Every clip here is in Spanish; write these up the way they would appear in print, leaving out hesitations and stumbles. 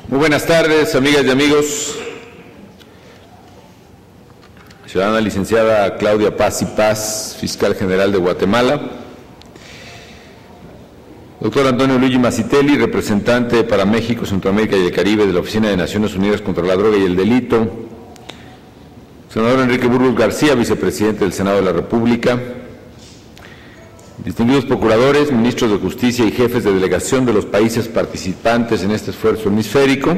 Muy buenas tardes, amigas y amigos. Ciudadana licenciada Claudia Paz y Paz, fiscal general de Guatemala. Doctor Antonio Luigi Mazzitelli, representante para México, Centroamérica y el Caribe de la Oficina de Naciones Unidas contra la Droga y el Delito. Senador Enrique Burgos García, vicepresidente del Senado de la República. Distinguidos procuradores, ministros de Justicia y jefes de delegación de los países participantes en este esfuerzo hemisférico.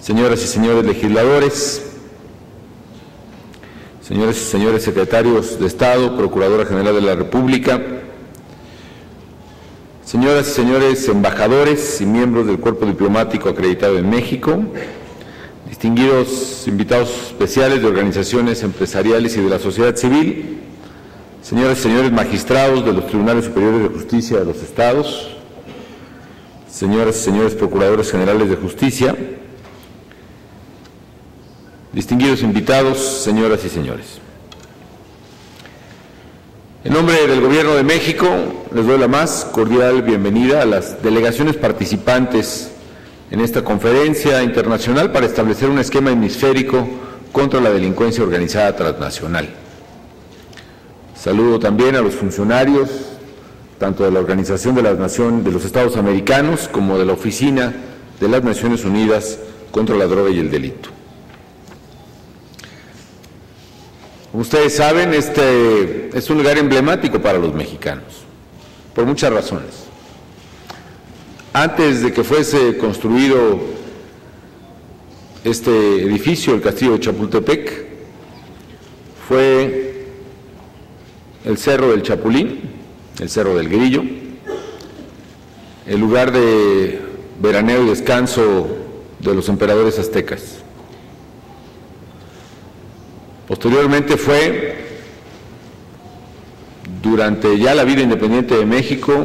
Señoras y señores legisladores, señores y señores secretarios de Estado, Procuradora General de la República, señoras y señores embajadores y miembros del Cuerpo Diplomático acreditado en México, distinguidos invitados especiales de organizaciones empresariales y de la sociedad civil, señoras y señores magistrados de los Tribunales Superiores de Justicia de los Estados, señoras y señores procuradores generales de justicia, distinguidos invitados, señoras y señores. En nombre del Gobierno de México, les doy la más cordial bienvenida a las delegaciones participantes en esta conferencia internacional para establecer un esquema hemisférico contra la delincuencia organizada transnacional. Saludo también a los funcionarios, tanto de la Organización de los Estados Americanos como de la Oficina de las Naciones Unidas contra la Droga y el Delito. Como ustedes saben, este es un lugar emblemático para los mexicanos, por muchas razones. Antes de que fuese construido este edificio, el Castillo de Chapultepec, fue el Cerro del Chapulín, el Cerro del Grillo, el lugar de veraneo y descanso de los emperadores aztecas. Posteriormente fue, durante ya la vida independiente de México,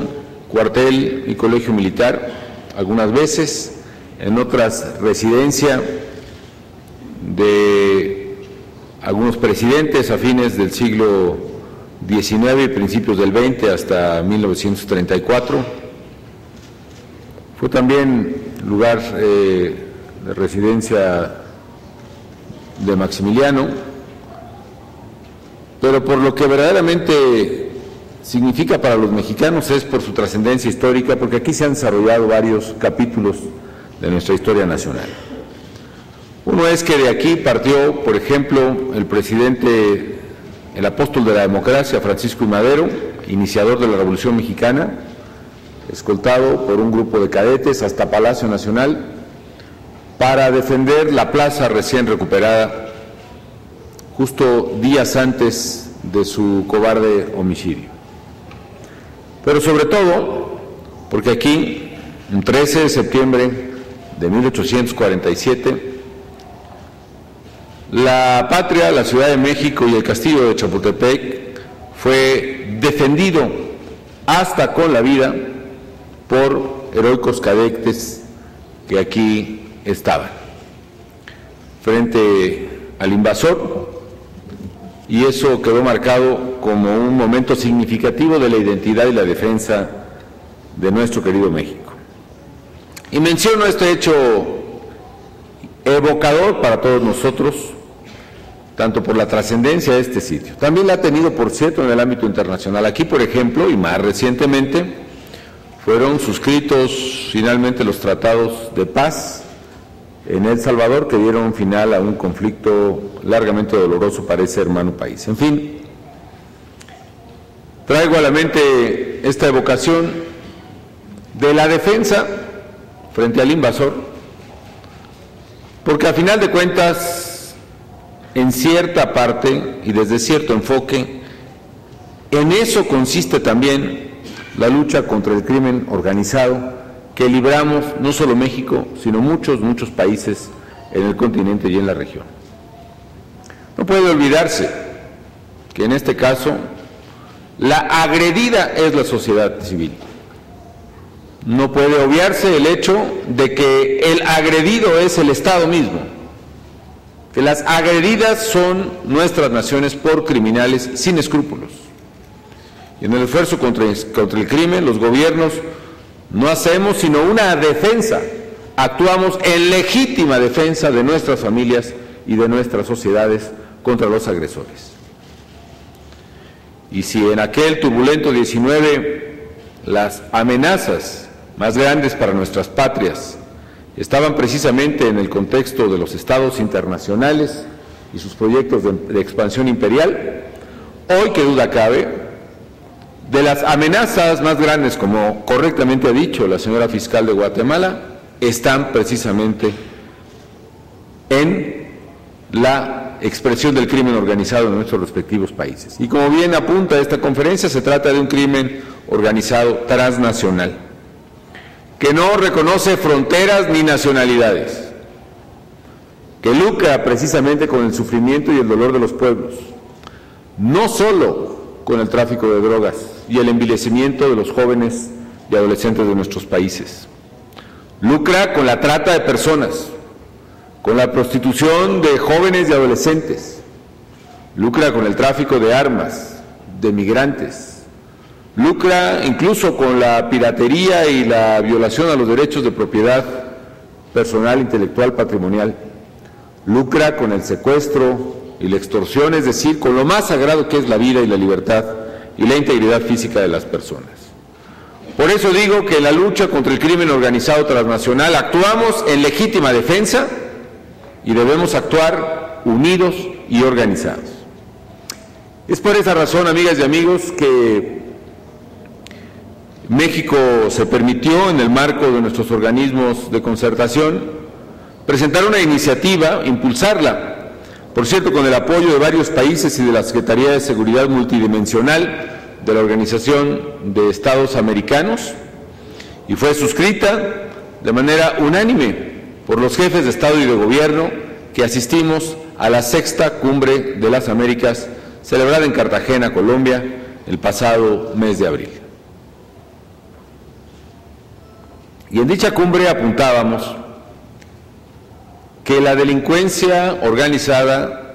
cuartel y colegio militar, algunas veces, en otras residencia de algunos presidentes a fines del siglo XIX y principios del XX hasta 1934. Fue también lugar de residencia de Maximiliano, pero por lo que verdaderamente significa para los mexicanos es por su trascendencia histórica, porque aquí se han desarrollado varios capítulos de nuestra historia nacional. Uno es que de aquí partió, por ejemplo, el presidente, el apóstol de la democracia, Francisco I. Madero, iniciador de la Revolución Mexicana, escoltado por un grupo de cadetes hasta Palacio Nacional para defender la plaza recién recuperada justo días antes de su cobarde homicidio. Pero sobre todo, porque aquí, el 13 de septiembre de 1847, la patria, la Ciudad de México y el Castillo de Chapultepec fue defendido hasta con la vida por heroicos cadetes que aquí estaban frente al invasor, y eso quedó marcado como un momento significativo de la identidad y la defensa de nuestro querido México. Y menciono este hecho evocador para todos nosotros, tanto por la trascendencia de este sitio. También la ha tenido, por cierto, en el ámbito internacional. Aquí, por ejemplo, y más recientemente, fueron suscritos finalmente los tratados de paz en El Salvador, que dieron final a un conflicto largamente doloroso para ese hermano país. En fin, traigo a la mente esta evocación de la defensa frente al invasor, porque a final de cuentas, en cierta parte y desde cierto enfoque, en eso consiste también la lucha contra el crimen organizado que libramos no solo México, sino muchos países en el continente y en la región. No puede olvidarse que en este caso la agredida es la sociedad civil. No puede obviarse el hecho de que el agredido es el Estado mismo, que las agredidas son nuestras naciones por criminales sin escrúpulos. Y en el esfuerzo contra el crimen, los gobiernos no hacemos sino una defensa actuamos en legítima defensa de nuestras familias y de nuestras sociedades contra los agresores. Y si en aquel turbulento 19 las amenazas más grandes para nuestras patrias estaban precisamente en el contexto de los estados internacionales y sus proyectos de expansión imperial, hoy, qué duda cabe, de las amenazas más grandes, como correctamente ha dicho la señora fiscal de Guatemala, están precisamente en la expresión del crimen organizado en nuestros respectivos países. Y como bien apunta esta conferencia, se trata de un crimen organizado transnacional, que no reconoce fronteras ni nacionalidades, que lucra precisamente con el sufrimiento y el dolor de los pueblos, no solo con el tráfico de drogas y el envilecimiento de los jóvenes y adolescentes de nuestros países. Lucra con la trata de personas, con la prostitución de jóvenes y adolescentes, lucra con el tráfico de armas, de migrantes, lucra incluso con la piratería y la violación a los derechos de propiedad personal, intelectual, patrimonial, lucra con el secuestro y la extorsión, es decir, con lo más sagrado que es la vida y la libertad y la integridad física de las personas. Por eso digo que en la lucha contra el crimen organizado transnacional actuamos en legítima defensa y debemos actuar unidos y organizados. Es por esa razón, amigas y amigos, que México se permitió, en el marco de nuestros organismos de concertación, presentar una iniciativa, impulsarla, por cierto, con el apoyo de varios países y de la Secretaría de Seguridad Multidimensional de la Organización de Estados Americanos, y fue suscrita de manera unánime por los jefes de Estado y de Gobierno que asistimos a la 6ª Cumbre de las Américas, celebrada en Cartagena, Colombia, el pasado mes de abril. Y en dicha cumbre apuntábamos que la delincuencia organizada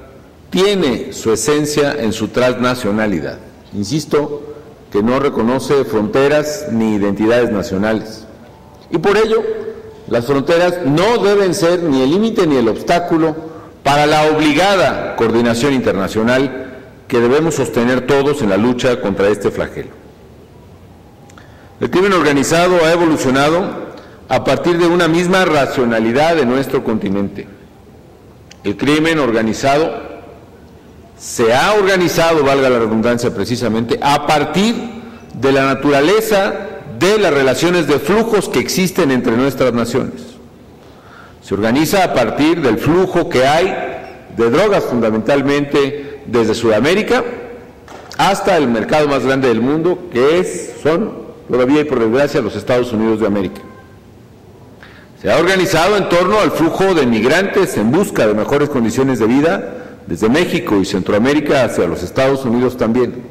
tiene su esencia en su transnacionalidad. Insisto, que no reconoce fronteras ni identidades nacionales. Y por ello, las fronteras no deben ser ni el límite ni el obstáculo para la obligada coordinación internacional que debemos sostener todos en la lucha contra este flagelo. El crimen organizado ha evolucionado a partir de una misma racionalidad de nuestro continente. El crimen organizado se ha organizado, valga la redundancia precisamente, a partir de la naturaleza de las relaciones de flujos que existen entre nuestras naciones. Se organiza a partir del flujo que hay de drogas, fundamentalmente desde Sudamérica hasta el mercado más grande del mundo, que son todavía y por desgracia los Estados Unidos de América. Se ha organizado en torno al flujo de migrantes en busca de mejores condiciones de vida desde México y Centroamérica hacia los Estados Unidos también.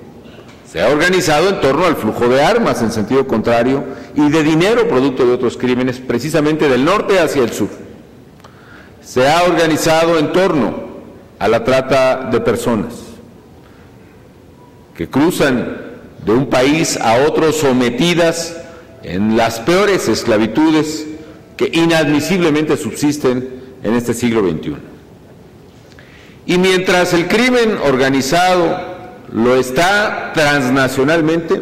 Se ha organizado en torno al flujo de armas en sentido contrario y de dinero producto de otros crímenes, precisamente del norte hacia el sur. Se ha organizado en torno a la trata de personas que cruzan de un país a otro sometidas en las peores esclavitudes que inadmisiblemente subsisten en este siglo XXI. Y mientras el crimen organizado lo está transnacionalmente,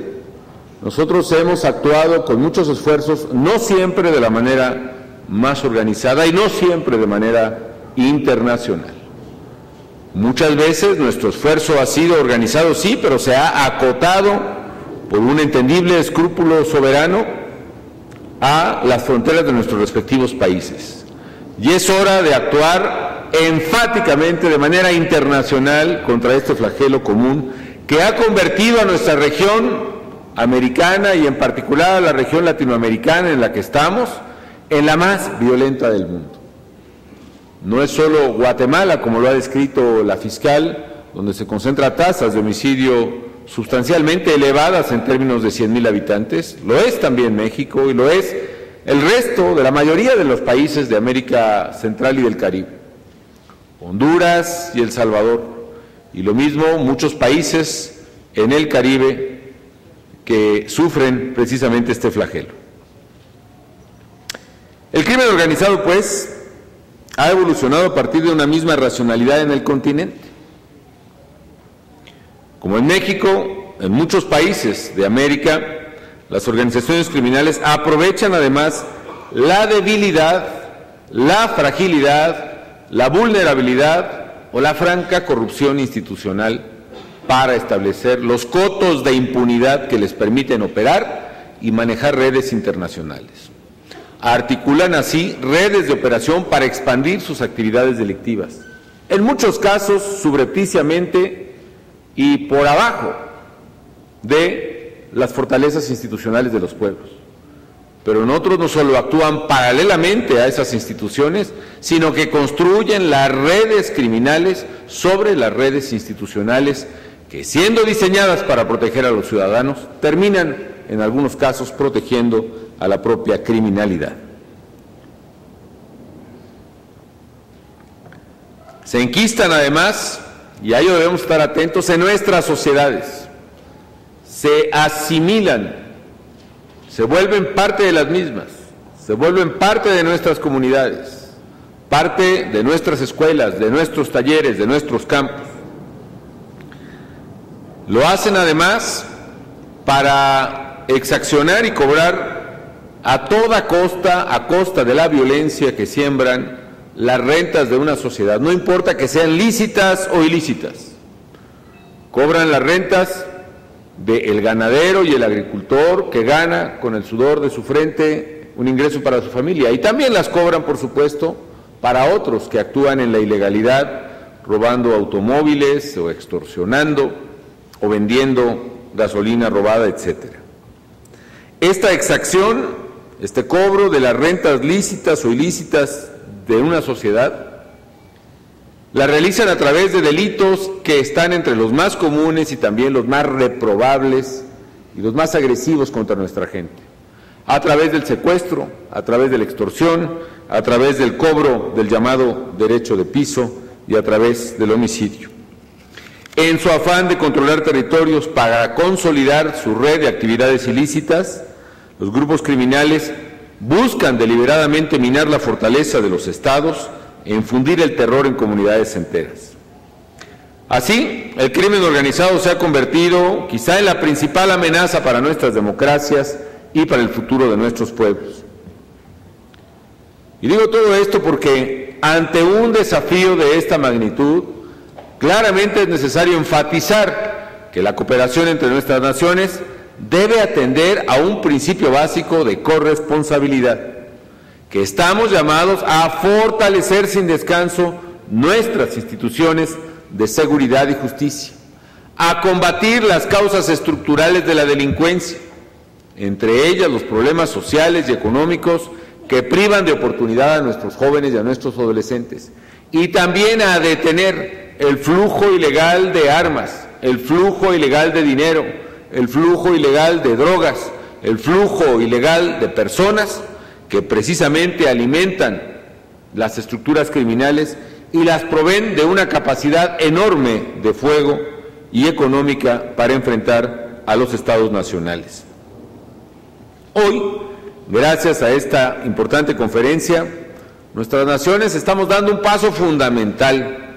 nosotros hemos actuado con muchos esfuerzos, no siempre de la manera más organizada y no siempre de manera internacional. Muchas veces nuestro esfuerzo ha sido organizado, sí, pero se ha acotado por un entendible escrúpulo soberano a las fronteras de nuestros respectivos países. Y es hora de actuar enfáticamente de manera internacional contra este flagelo común que ha convertido a nuestra región americana y en particular a la región latinoamericana en la que estamos en la más violenta del mundo. No es solo Guatemala, como lo ha descrito la fiscal, donde se concentran tasas de homicidio sustancialmente elevadas en términos de 100,000 habitantes, lo es también México y lo es el resto de la mayoría de los países de América Central y del Caribe, Honduras y El Salvador, y lo mismo muchos países en el Caribe que sufren precisamente este flagelo. El crimen organizado, pues, ha evolucionado a partir de una misma racionalidad en el continente. Como en México, en muchos países de América, las organizaciones criminales aprovechan además la debilidad, la fragilidad, la vulnerabilidad o la franca corrupción institucional para establecer los cotos de impunidad que les permiten operar y manejar redes internacionales. Articulan así redes de operación para expandir sus actividades delictivas, en muchos casos subrepticiamente y por abajo de las fortalezas institucionales de los pueblos. Pero en otros no solo actúan paralelamente a esas instituciones, sino que construyen las redes criminales sobre las redes institucionales que, siendo diseñadas para proteger a los ciudadanos, terminan en algunos casos protegiendo a la propia criminalidad. Se enquistan además, y a ello debemos estar atentos, en nuestras sociedades, se asimilan, se vuelven parte de las mismas, se vuelven parte de nuestras comunidades, parte de nuestras escuelas, de nuestros talleres, de nuestros campos. Lo hacen además para exaccionar y cobrar a toda costa, a costa de la violencia que siembran las rentas de una sociedad, no importa que sean lícitas o ilícitas. Cobran las rentas del ganadero y el agricultor que gana con el sudor de su frente un ingreso para su familia, y también las cobran, por supuesto, para otros que actúan en la ilegalidad, robando automóviles o extorsionando o vendiendo gasolina robada, etcétera. Esta exacción, este cobro de las rentas lícitas o ilícitas de una sociedad, la realizan a través de delitos que están entre los más comunes y también los más reprobables y los más agresivos contra nuestra gente, a través del secuestro, a través de la extorsión, a través del cobro del llamado derecho de piso y a través del homicidio. En su afán de controlar territorios para consolidar su red de actividades ilícitas, los grupos criminales buscan deliberadamente minar la fortaleza de los estados e infundir el terror en comunidades enteras. Así, el crimen organizado se ha convertido quizá en la principal amenaza para nuestras democracias y para el futuro de nuestros pueblos. Y digo todo esto porque ante un desafío de esta magnitud, claramente es necesario enfatizar que la cooperación entre nuestras naciones debe atender a un principio básico de corresponsabilidad, que estamos llamados a fortalecer sin descanso nuestras instituciones de seguridad y justicia, a combatir las causas estructurales de la delincuencia, entre ellas los problemas sociales y económicos que privan de oportunidad a nuestros jóvenes y a nuestros adolescentes, y también a detener el flujo ilegal de armas, el flujo ilegal de dinero, el flujo ilegal de drogas, el flujo ilegal de personas que precisamente alimentan las estructuras criminales y las proveen de una capacidad enorme de fuego y económica para enfrentar a los estados nacionales. Hoy, gracias a esta importante conferencia, nuestras naciones estamos dando un paso fundamental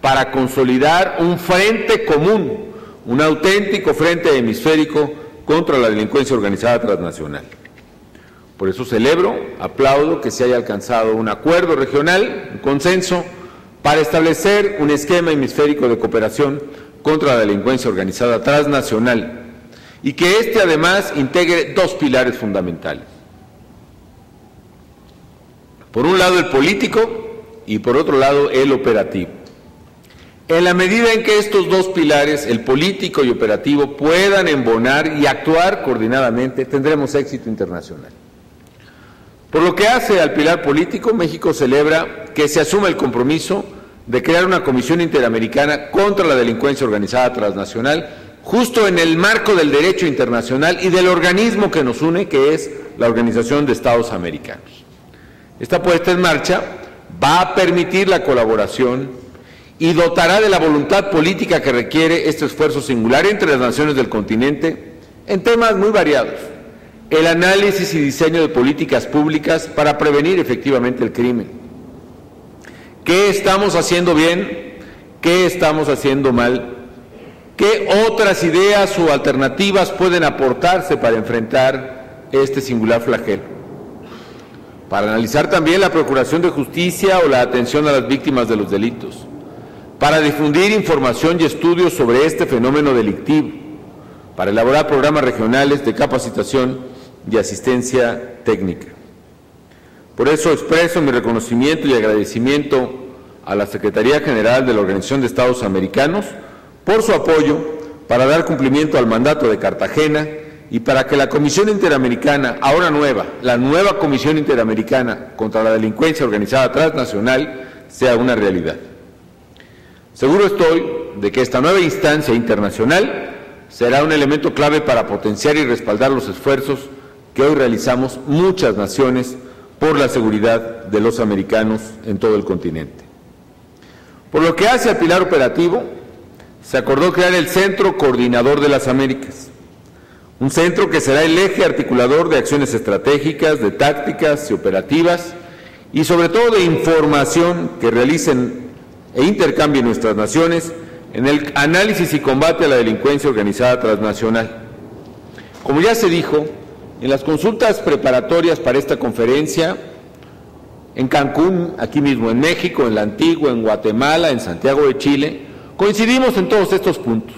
para consolidar un frente común, un auténtico frente hemisférico contra la delincuencia organizada transnacional. Por eso celebro, aplaudo que se haya alcanzado un acuerdo regional, un consenso, para establecer un esquema hemisférico de cooperación contra la delincuencia organizada transnacional y que este además integre dos pilares fundamentales. Por un lado el político y por otro lado el operativo. En la medida en que estos dos pilares, el político y operativo, puedan embonar y actuar coordinadamente, tendremos éxito internacional. Por lo que hace al pilar político, México celebra que se asuma el compromiso de crear una comisión interamericana contra la delincuencia organizada transnacional, justo en el marco del derecho internacional y del organismo que nos une, que es la Organización de Estados Americanos. Esta puesta en marcha va a permitir la colaboración y dotará de la voluntad política que requiere este esfuerzo singular entre las naciones del continente en temas muy variados, el análisis y diseño de políticas públicas para prevenir efectivamente el crimen. ¿Qué estamos haciendo bien? ¿Qué estamos haciendo mal? ¿Qué otras ideas o alternativas pueden aportarse para enfrentar este singular flagelo? Para analizar también la procuración de justicia o la atención a las víctimas de los delitos. Para difundir información y estudios sobre este fenómeno delictivo. Para elaborar programas regionales de capacitación y asistencia técnica. Por eso expreso mi reconocimiento y agradecimiento a la Secretaría General de la Organización de Estados Americanos por su apoyo para dar cumplimiento al mandato de Cartagena y para que la Comisión Interamericana, ahora nueva, la nueva Comisión Interamericana contra la Delincuencia Organizada Transnacional, sea una realidad. Seguro estoy de que esta nueva instancia internacional será un elemento clave para potenciar y respaldar los esfuerzos que hoy realizamos muchas naciones por la seguridad de los americanos en todo el continente. Por lo que hace al pilar operativo, se acordó crear el Centro Coordinador de las Américas, un centro que será el eje articulador de acciones estratégicas, de tácticas y operativas, y sobre todo de información que realicen e intercambien nuestras naciones en el análisis y combate a la delincuencia organizada transnacional. Como ya se dijo, en las consultas preparatorias para esta conferencia, en Cancún, aquí mismo en México, en La Antigua, en Guatemala, en Santiago de Chile, coincidimos en todos estos puntos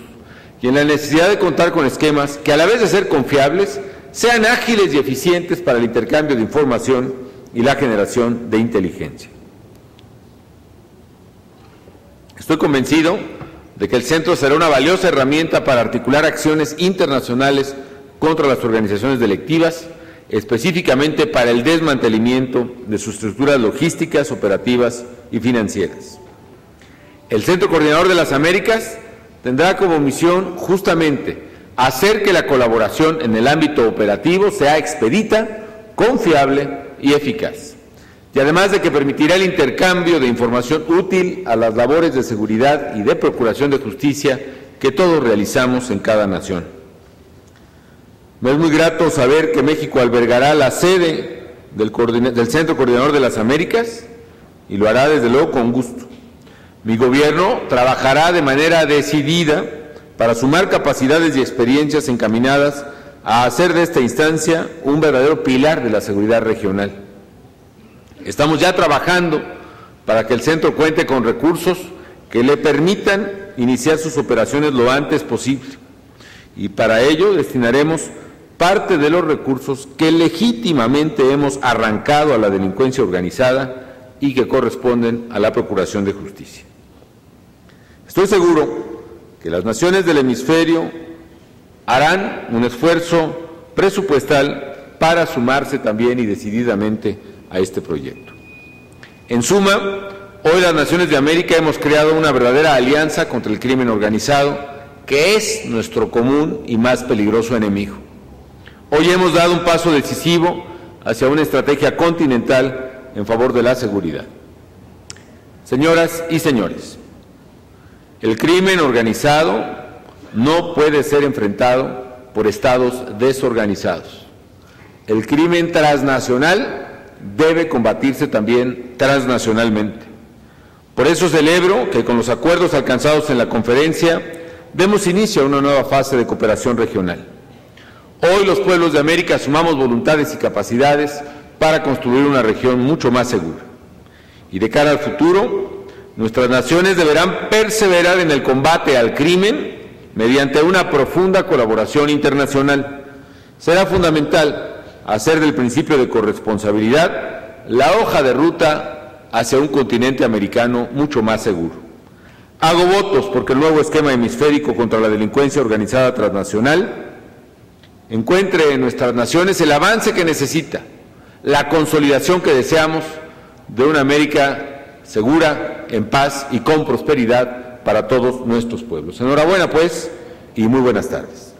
y en la necesidad de contar con esquemas que, a la vez de ser confiables, sean ágiles y eficientes para el intercambio de información y la generación de inteligencia. Estoy convencido de que el centro será una valiosa herramienta para articular acciones internacionales contra las organizaciones delictivas, específicamente para el desmantelamiento de sus estructuras logísticas, operativas y financieras. El Centro Coordinador de las Américas tendrá como misión justamente hacer que la colaboración en el ámbito operativo sea expedita, confiable y eficaz, y además de que permitirá el intercambio de información útil a las labores de seguridad y de procuración de justicia que todos realizamos en cada nación. Me es muy grato saber que México albergará la sede del Centro Coordinador de las Américas y lo hará desde luego con gusto. Mi gobierno trabajará de manera decidida para sumar capacidades y experiencias encaminadas a hacer de esta instancia un verdadero pilar de la seguridad regional. Estamos ya trabajando para que el centro cuente con recursos que le permitan iniciar sus operaciones lo antes posible, y para ello destinaremos parte de los recursos que legítimamente hemos arrancado a la delincuencia organizada y que corresponden a la procuración de justicia. Estoy seguro que las naciones del hemisferio harán un esfuerzo presupuestal para sumarse también y decididamente a este proyecto. En suma, hoy las naciones de América hemos creado una verdadera alianza contra el crimen organizado, que es nuestro común y más peligroso enemigo. Hoy hemos dado un paso decisivo hacia una estrategia continental en favor de la seguridad. Señoras y señores, el crimen organizado no puede ser enfrentado por estados desorganizados. El crimen transnacional debe combatirse también transnacionalmente. Por eso celebro que con los acuerdos alcanzados en la conferencia demos inicio a una nueva fase de cooperación regional. Hoy los pueblos de América sumamos voluntades y capacidades para construir una región mucho más segura. Y de cara al futuro, nuestras naciones deberán perseverar en el combate al crimen mediante una profunda colaboración internacional. Será fundamental hacer del principio de corresponsabilidad la hoja de ruta hacia un continente americano mucho más seguro. Hago votos porque el nuevo esquema hemisférico contra la delincuencia organizada transnacional encuentre en nuestras naciones el avance que necesita, la consolidación que deseamos de una América segura, en paz y con prosperidad para todos nuestros pueblos. Enhorabuena, pues, y muy buenas tardes.